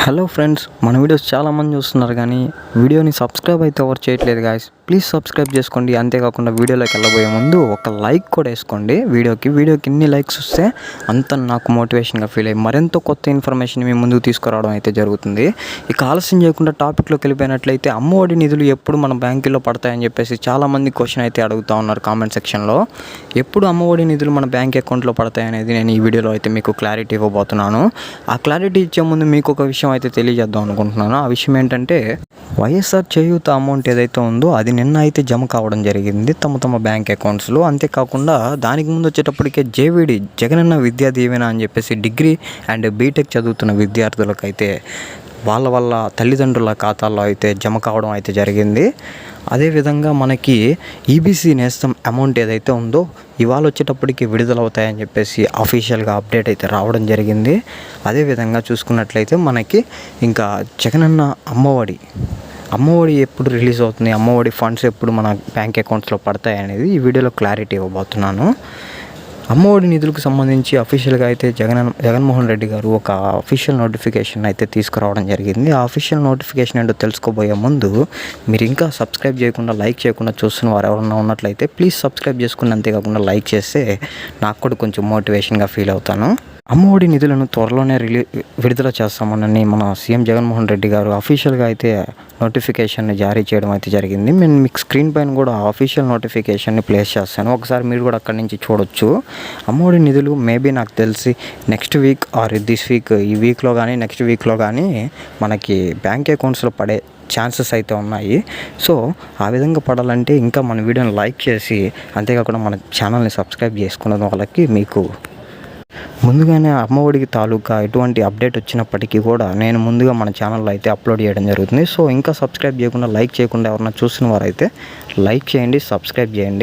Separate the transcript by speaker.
Speaker 1: Hello friends, మన videos చాలామంది చూస్తున్నారు కానీ వీడియోని సబ్స్క్రైబ్ అయితే ఎవరు చేయట్లేదు గాయస్. ప్లీజ్ సబ్స్క్రైబ్ చేసుకోండి. అంతేకాకుండా వీడియోలోకి వెళ్ళబోయే ముందు ఒక లైక్ కూడా వేసుకోండి. వీడియోకి ఇన్ని లైక్స్ వస్తే అంత నాకు మోటివేషన్గా ఫీల్ అయ్యి మరింత కొత్త ఇన్ఫర్మేషన్ మీ ముందుకు తీసుకురావడం అయితే జరుగుతుంది. ఇక ఆలస్యం చేయకుండా టాపిక్లోకి వెళ్ళిపోయినట్లయితే అమ్మఒడి నిధులు ఎప్పుడు మన బ్యాంకులో పడతాయని చెప్పేసి చాలామంది క్వశ్చన్ అయితే అడుగుతూ ఉన్నారు కామెంట్ సెక్షన్లో. ఎప్పుడు అమ్మఒడి నిధులు మన బ్యాంక్ అకౌంట్లో పడతాయి అనేది నేను ఈ వీడియోలో అయితే మీకు క్లారిటీ ఇవ్వబోతున్నాను. ఆ క్లారిటీ ఇచ్చే ముందు మీకు ఒక విషయం అయితే తెలియజేద్దాం అనుకుంటున్నాను. ఆ విషయం ఏంటంటే, వైఎస్ఆర్ చేయూత అమౌంట్ ఏదైతే ఉందో అది నిన్న అయితే జమ కావడం జరిగింది తమ బ్యాంక్ అకౌంట్స్లో. అంతేకాకుండా దానికి ముందు వచ్చేటప్పటికే జేవిడి జగనన్న విద్యా దీవెన అని చెప్పేసి డిగ్రీ అండ్ బీటెక్ చదువుతున్న విద్యార్థులకైతే వాళ్ళ తల్లిదండ్రుల ఖాతాల్లో అయితే జమ కావడం అయితే జరిగింది. అదేవిధంగా మనకి ఈబీసీ నేస్తం అమౌంట్ ఏదైతే ఉందో ఇవాళ వచ్చేటప్పటికి విడుదలవుతాయని చెప్పేసి అఫీషియల్గా అప్డేట్ అయితే రావడం జరిగింది. అదేవిధంగా చూసుకున్నట్లయితే మనకి ఇంకా జగనన్న అమ్మఒడి ఎప్పుడు రిలీజ్ అవుతుంది, అమ్మఒడి ఫండ్స్ ఎప్పుడు మన బ్యాంక్ అకౌంట్స్లో పడతాయి అనేది ఈ వీడియోలో క్లారిటీ ఇవ్వబోతున్నాను. అమ్మఒడి నిధులకు సంబంధించి అఫీషియల్గా అయితే జగన్మోహన్ రెడ్డి గారు ఒక అఫీషియల్ నోటిఫికేషన్ అయితే తీసుకురావడం జరిగింది. ఆ అఫీషియల్ నోటిఫికేషన్ ఏంటో తెలుసుకోబోయే ముందు మీరు ఇంకా సబ్స్క్రైబ్ చేయకుండా లైక్ చేయకుండా చూస్తున్న వారు ఎవరన్నా ఉన్నట్లయితే ప్లీజ్ సబ్స్క్రైబ్ చేసుకుని అంతేకాకుండా లైక్ చేస్తే నాకు కూడా కొంచెం మోటివేషన్గా ఫీల్ అవుతాను. అమ్మఒడి నిధులను త్వరలోనే విడుదల చేస్తామని మన సీఎం జగన్మోహన్ రెడ్డి గారు అఫీషియల్గా అయితే నోటిఫికేషన్ని జారీ చేయడం అయితే జరిగింది. నేను మీకు స్క్రీన్ పైన కూడా అఫీషియల్ నోటిఫికేషన్ని ప్లేస్ చేస్తాను, ఒకసారి మీరు కూడా అక్కడి నుంచి చూడొచ్చు. అమ్మఒడి నిధులు మేబీ నాకు తెలిసి next week or this week, ఈ వీక్లో కానీ నెక్స్ట్ వీక్లో కానీ మనకి బ్యాంక్ అకౌంట్స్లో పడే ఛాన్సెస్ అయితే ఉన్నాయి. సో ఆ విధంగా పడాలంటే ఇంకా మన వీడియోని లైక్ చేసి అంతేకాకుండా మన ఛానల్ని సబ్స్క్రైబ్ చేసుకున్న వాళ్ళకి మీకు ముందుగానే అమ్మఒడికి తాలూకా ఎటువంటి అప్డేట్ వచ్చినప్పటికీ కూడా నేను ముందుగా మన ఛానల్లో అయితే అప్లోడ్ చేయడం జరుగుతుంది. సో ఇంకా సబ్స్క్రైబ్ చేయకుండా లైక్ చేయకుండా ఎవరన్నా చూసిన వారైతే లైక్ చేయండి, సబ్స్క్రైబ్ చేయండి.